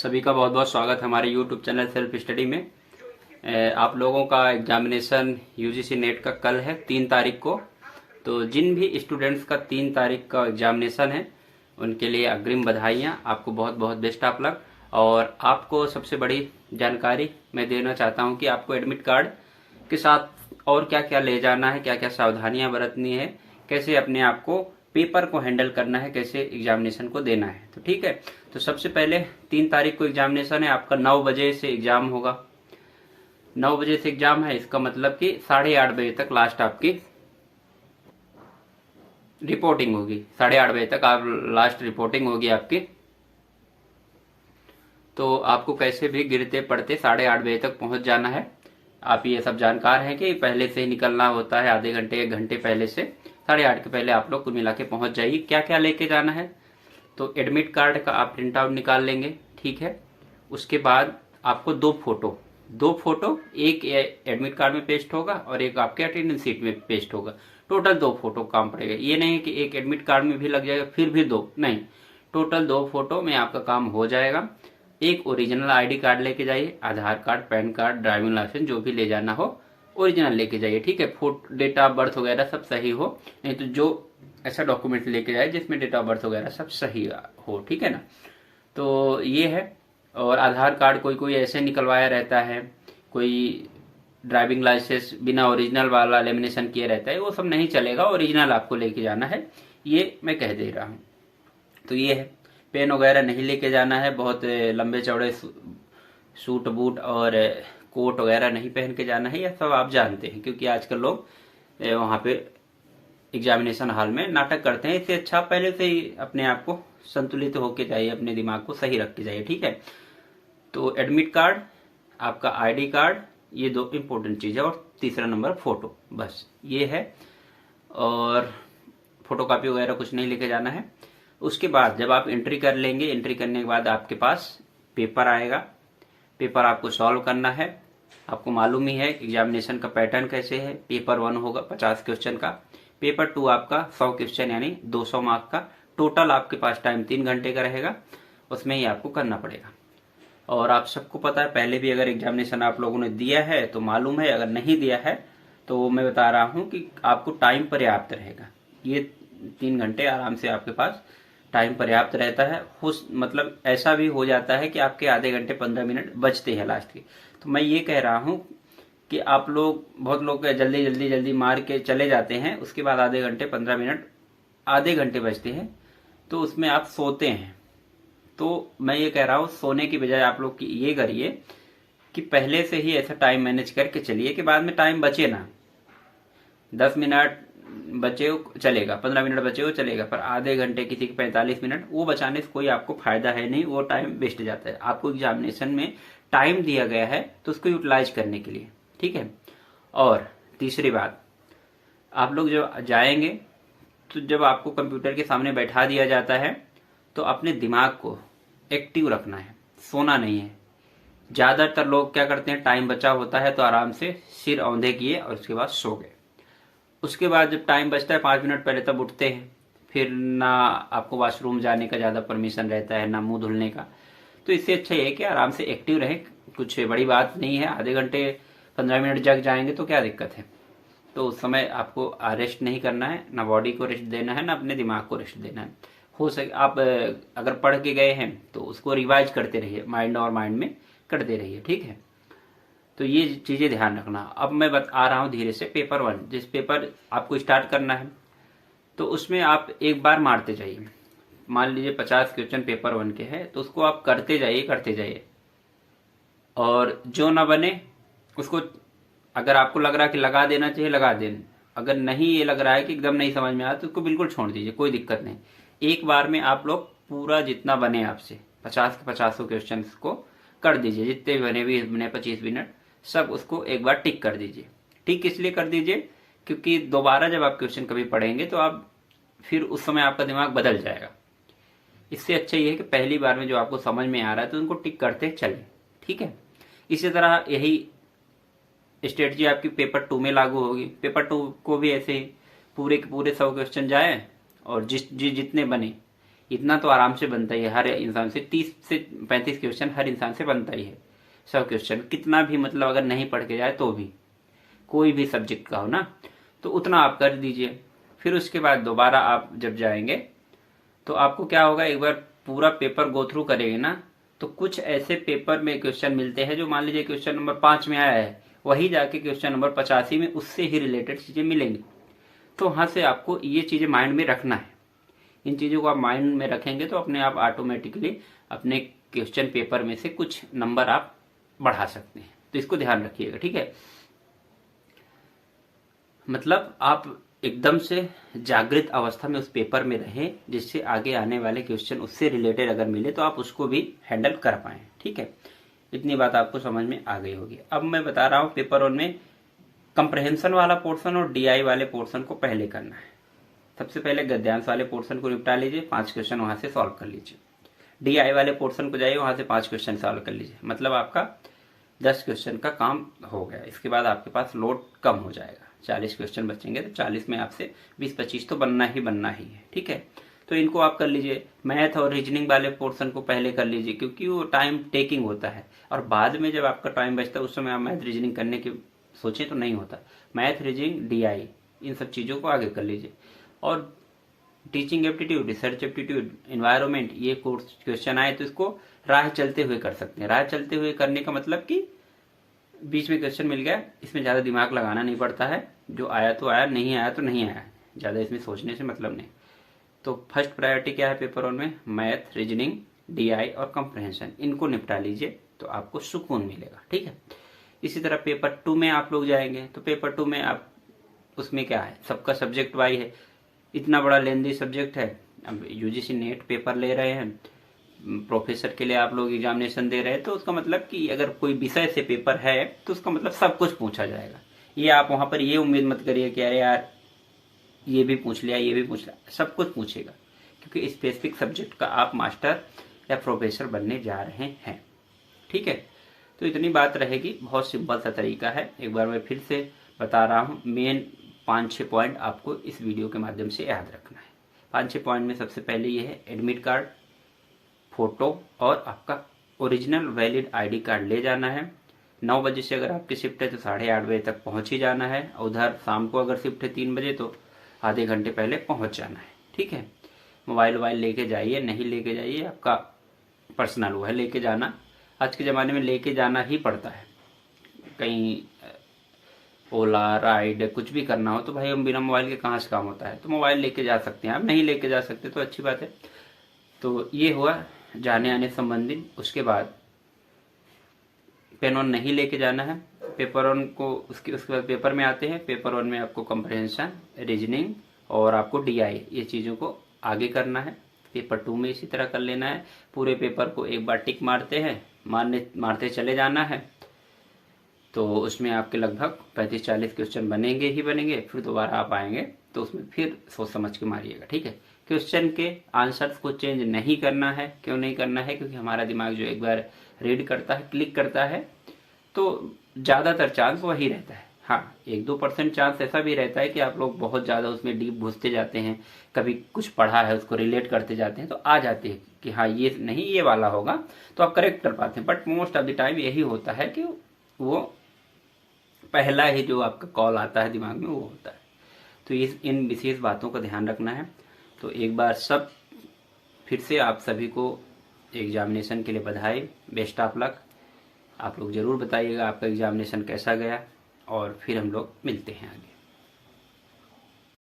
सभी का बहुत बहुत स्वागत है हमारे YouTube चैनल सेल्फ स्टडी में। आप लोगों का एग्जामिनेशन यूजीसी नेट का कल है 3 तारीख को। तो जिन भी स्टूडेंट्स का 3 तारीख का एग्जामिनेशन है उनके लिए अग्रिम बधाइयाँ, आपको बहुत बहुत बेस्ट ऑफ लक। और आपको सबसे बड़ी जानकारी मैं देना चाहता हूँ कि आपको एडमिट कार्ड के साथ और क्या क्या ले जाना है, क्या क्या सावधानियाँ बरतनी है, कैसे अपने आप को पेपर को हैंडल करना है, कैसे एग्जामिनेशन को देना है। तो ठीक है, तो सबसे पहले 3 तारीख को एग्जामिनेशन है आपका। 9 बजे से एग्जाम होगा। 9 बजे से एग्जाम है, इसका मतलब कि 8:30 बजे तक लास्ट आपकी रिपोर्टिंग होगी। 8:30 बजे तक आप लास्ट रिपोर्टिंग होगी आपकी। तो आपको कैसे भी गिरते पड़ते 8:30 बजे तक पहुंच जाना है। आप ये सब जानकार हैं कि पहले से ही निकलना होता है, आधे घंटे 1 घंटे पहले से। 8:30 के पहले आप लोग कुल मिला के पहुंच जाइए। क्या क्या लेके जाना है, तो एडमिट कार्ड का आप प्रिंट आउट निकाल लेंगे, ठीक है। उसके बाद आपको दो फोटो एक एडमिट कार्ड में पेस्ट होगा और एक आपके अटेंडेंस शीट में पेस्ट होगा। टोटल 2 फोटो काम पड़ेगा। ये नहीं कि एक एडमिट कार्ड में भी लग जाएगा फिर भी 2 नहीं, टोटल 2 फोटो में आपका काम हो जाएगा। एक ओरिजिनल आईडी कार्ड लेके जाइए, Aadhaar card, PAN card, driving licence जो भी ले जाना हो ओरिजिनल लेके जाइए, ठीक है। फोटो, डेट ऑफ बर्थ वगैरह सब सही हो, नहीं तो जो ऐसा डॉक्यूमेंट लेके जाए जिसमें डेट ऑफ बर्थ वगैरह सब सही हो, ठीक है ना। तो ये है। और आधार कार्ड कोई कोई ऐसे निकलवाया रहता है, कोई ड्राइविंग लाइसेंस बिना ओरिजिनल वाला लेमिनेशन किया रहता है, वो सब नहीं चलेगा, ओरिजिनल आपको लेके जाना है, ये मैं कह दे रहा हूँ। तो ये है, पेन वगैरह नहीं लेके जाना है, बहुत लंबे चौड़े सूट बूट और कोट वगैरह नहीं पहन के जाना है, यह सब आप जानते हैं, क्योंकि आजकल लोग वहाँ पे एग्जामिनेशन हॉल में नाटक करते हैं। इससे अच्छा पहले से ही अपने आप को संतुलित होके जाइए, अपने दिमाग को सही रख के जाइए, ठीक है। तो एडमिट कार्ड, आपका आईडी कार्ड, ये 2 इंपॉर्टेंट चीज़ है। और तीसरा नंबर फोटो, बस ये है। और फोटो कापी वगैरह कुछ नहीं लेके जाना है। उसके बाद जब आप एंट्री कर लेंगे, एंट्री करने के बाद आपके पास पेपर आएगा। पेपर आपको सॉल्व करना है। आपको मालूम ही है एग्जामिनेशन का पैटर्न कैसे है। पेपर 1 होगा 50 क्वेश्चन का, पेपर 2 आपका 100 क्वेश्चन यानी 200 मार्क का। टोटल आपके पास टाइम 3 घंटे का रहेगा, उसमें ही आपको करना पड़ेगा। और आप सबको पता है, पहले भी अगर एग्जामिनेशन आप लोगों ने दिया है तो मालूम है, अगर नहीं दिया है तो मैं बता रहा हूँ कि आपको टाइम पर्याप्त रहेगा। ये 3 घंटे आराम से आपके पास टाइम पर्याप्त रहता है। मतलब ऐसा भी हो जाता है कि आपके आधे घंटे 15 मिनट बचते हैं लास्ट के। तो मैं ये कह रहा हूँ कि आप लोग, बहुत लोग जल्दी मार के चले जाते हैं, उसके बाद आधे घंटे 15 मिनट, आधे घंटे बचते हैं, तो उसमें आप सोते हैं। तो मैं ये कह रहा हूँ, सोने की बजाय आप लोग ये करिए कि पहले से ही ऐसा टाइम मैनेज करके चलिए कि बाद में टाइम बचे ना। 10 मिनट बचे हो चलेगा, 15 मिनट बचे हो चलेगा, पर आधे घंटे, किसी के 45 मिनट, वो बचाने से कोई आपको फायदा है नहीं, वो टाइम वेस्ट जाता है। आपको एग्जामिनेशन में टाइम दिया गया है तो उसको यूटिलाइज करने के लिए, ठीक है। और तीसरी बात, आप लोग जब जाएंगे तो जब आपको कंप्यूटर के सामने बैठा दिया जाता है तो अपने दिमाग को एक्टिव रखना है, सोना नहीं है। ज्यादातर लोग क्या करते हैं, टाइम बचा होता है तो आराम से सिर औंधे किए और उसके बाद सो गए। उसके बाद जब टाइम बचता है 5 मिनट पहले, तब उठते हैं, फिर ना आपको वॉशरूम जाने का ज़्यादा परमिशन रहता है, ना मुंह धुलने का। तो इससे अच्छा ये है कि आराम से एक्टिव रहें। कुछ बड़ी बात नहीं है, आधे घंटे 15 मिनट जग जाएंगे तो क्या दिक्कत है। तो उस समय आपको रेस्ट नहीं करना है, ना बॉडी को रेस्ट देना है, ना अपने दिमाग को रेस्ट देना है। हो सके आप अगर पढ़ के गए हैं तो उसको रिवाइज करते रहिए, माइंड और माइंड में करते रहिए, ठीक है। तो ये चीज़ें ध्यान रखना। अब मैं बता रहा हूँ धीरे से। पेपर 1 जिस पेपर आपको स्टार्ट करना है, तो उसमें आप एक बार मारते जाइए। मान लीजिए 50 क्वेश्चन पेपर 1 के हैं, तो उसको आप करते जाइए, और जो ना बने उसको, अगर आपको लग रहा है कि लगा देना चाहिए लगा देना, अगर नहीं ये लग रहा है कि एकदम नहीं समझ में आया तो उसको बिल्कुल छोड़ दीजिए, कोई दिक्कत नहीं। एक बार में आप लोग पूरा जितना बने आपसे 50 के 50 क्वेश्चन को कर दीजिए, जितने भी बने 20 मिनट 25 मिनट सब उसको एक बार टिक कर दीजिए। टिक इसलिए कर दीजिए क्योंकि दोबारा जब आप क्वेश्चन कभी पढ़ेंगे तो आप फिर उस समय आपका दिमाग बदल जाएगा। इससे अच्छा ये है कि पहली बार में जो आपको समझ में आ रहा है तो उनको टिक करते चलें, ठीक है। इसी तरह यही स्ट्रेटजी आपकी पेपर 2 में लागू होगी। पेपर 2 को भी ऐसे ही पूरे के पूरे 100 क्वेश्चन जाए और जितने बने इतना तो आराम से बनता ही है हर इंसान से, 30 से 35 क्वेश्चन हर इंसान से बनता ही है। 100 क्वेश्चन कितना भी मतलब अगर नहीं पढ़ के जाए तो भी, कोई भी सब्जेक्ट का हो ना, तो उतना आप कर दीजिए। फिर उसके बाद दोबारा आप जब जाएंगे तो आपको क्या होगा, एक बार पूरा पेपर गो थ्रू करेंगे ना, तो कुछ ऐसे पेपर में क्वेश्चन मिलते हैं जो मान लीजिए क्वेश्चन नंबर 5 में आया है, वही जाके क्वेश्चन नंबर 85 में उससे ही रिलेटेड चीजें मिलेंगी। तो वहां से आपको ये चीजें माइंड में रखना है। इन चीजों को आप माइंड में रखेंगे तो अपने आप ऑटोमेटिकली अपने क्वेश्चन पेपर में से कुछ नंबर आप बढ़ा सकते हैं। तो इसको ध्यान रखिएगा, ठीक है। मतलब आप एकदम से जागृत अवस्था में उस पेपर में रहें, जिससे आगे आने वाले क्वेश्चन उससे रिलेटेड अगर मिले तो आप उसको भी हैंडल कर पाए, ठीक है। इतनी बात आपको समझ में आ गई होगी। अब मैं बता रहा हूँ पेपर 1 में कंप्रहेंशन वाला पोर्शन और डीआई वाले पोर्शन को पहले करना है। सबसे पहले गद्यांश वाले पोर्शन को निपटा लीजिए, 5 क्वेश्चन वहां से सॉल्व कर लीजिए। डीआई वाले पोर्शन को जाइए, वहां से 5 क्वेश्चन सॉल्व कर लीजिए। मतलब आपका 10 क्वेश्चन का काम हो गया। इसके बाद आपके पास लोड कम हो जाएगा, 40 क्वेश्चन बचेंगे, तो 40 में आपसे 20-25 तो बनना ही है, ठीक है। तो इनको आप कर लीजिए। मैथ और रीजनिंग वाले पोर्शन को पहले कर लीजिए, क्योंकि वो टाइम टेकिंग होता है, और बाद में जब आपका टाइम बचता है उस समय आप मैथ रीजनिंग करने की सोचें तो नहीं होता। मैथ, रीजनिंग, डीआई, इन सब चीजों को आगे कर लीजिए। और teaching aptitude, research aptitude, environment, ये कोर्स क्वेश्चन आए तो इसको राह चलते हुए कर सकते हैं। राह चलते हुए करने का मतलब कि बीच में क्वेश्चन मिल गया, इसमें ज्यादा दिमाग लगाना नहीं पड़ता है, जो आया तो आया, नहीं आया तो नहीं आया, ज्यादा इसमें सोचने से मतलब नहीं। तो फर्स्ट प्रायोरिटी क्या है पेपर 1 में, मैथ, रीजनिंग, डीआई और कंप्रहेंशन, इनको निपटा लीजिए तो आपको सुकून मिलेगा, ठीक है। इसी तरह पेपर 2 में आप लोग जाएंगे तो पेपर 2 में आप, उसमें क्या है, सबका सब्जेक्ट वाई है, इतना बड़ा लेंदी सब्जेक्ट है। अब यूजीसी नेट पेपर ले रहे हैं, प्रोफेसर के लिए आप लोग एग्जामिनेशन दे रहे हैं, तो उसका मतलब कि अगर कोई विषय से पेपर है तो उसका मतलब सब कुछ पूछा जाएगा। ये आप वहां पर ये उम्मीद मत करिए कि अरे यार ये भी पूछ लिया, ये भी पूछ लिया, सब कुछ पूछेगा, क्योंकि स्पेसिफिक सब्जेक्ट का आप मास्टर या प्रोफेसर बनने जा रहे हैं, ठीक है। तो इतनी बात रहेगी, बहुत सिंपल सा तरीका है। एक बार मैं फिर से बता रहा हूँ, मेन 5-6 पॉइंट आपको इस वीडियो के माध्यम से याद रखना है। 5-6 पॉइंट में सबसे पहले ये है, एडमिट कार्ड, फोटो और आपका ओरिजिनल वैलिड आईडी कार्ड ले जाना है। 9 बजे से अगर आपकी शिफ्ट है तो 8:30 बजे तक पहुंच ही जाना है। उधर शाम को अगर शिफ्ट है 3 बजे तो आधे घंटे पहले पहुंच जाना है, ठीक है। मोबाइल वोबाइल लेके जाइए, नहीं लेके जाइए, आपका पर्सनल वो है, लेके जाना आज के ज़माने में लेके जाना ही पड़ता है। कहीं ओला राइड कुछ भी करना हो तो भाई हम बिना मोबाइल के कहाँ से काम होता है, तो मोबाइल लेके जा सकते हैं। आप नहीं लेके जा सकते तो अच्छी बात है। तो ये हुआ जाने आने संबंधित। उसके बाद पेन ऑन नहीं लेके जाना है पेपर 1 को। उसके बाद पेपर में आते हैं। पेपर 1 में आपको कंप्रहेंशन, रीजनिंग और आपको डीआई, ये चीज़ों को आगे करना है। पेपर 2 में इसी तरह कर लेना है। पूरे पेपर को एक बार टिक मारते हैं, मारते चले जाना है। तो उसमें आपके लगभग 35-40 क्वेश्चन बनेंगे ही बनेंगे। फिर दोबारा आप आएंगे तो उसमें फिर सोच समझ के मारिएगा, ठीक है। क्वेश्चन के आंसर्स को चेंज नहीं करना है। क्यों नहीं करना है? क्योंकि हमारा दिमाग जो एक बार रीड करता है, क्लिक करता है, तो ज़्यादातर चांस वही रहता है। हाँ, 1-2% चांस ऐसा भी रहता है कि आप लोग बहुत ज़्यादा उसमें डीप घुसते जाते हैं, कभी कुछ पढ़ा है उसको रिलेट करते जाते हैं तो आ जाते हैं कि हाँ ये नहीं, ये वाला होगा, तो आप करेक्ट कर पाते हैं। But most of the time यही होता है कि वो पहला ही जो आपका कॉल आता है दिमाग में वो होता है। तो इन विशेष बातों का ध्यान रखना है। तो एक बार सब फिर से आप सभी को एग्जामिनेशन के लिए बधाई, बेस्ट ऑफ लक। आप लोग ज़रूर बताइएगा आपका एग्जामिनेशन कैसा गया, और फिर हम लोग मिलते हैं आगे।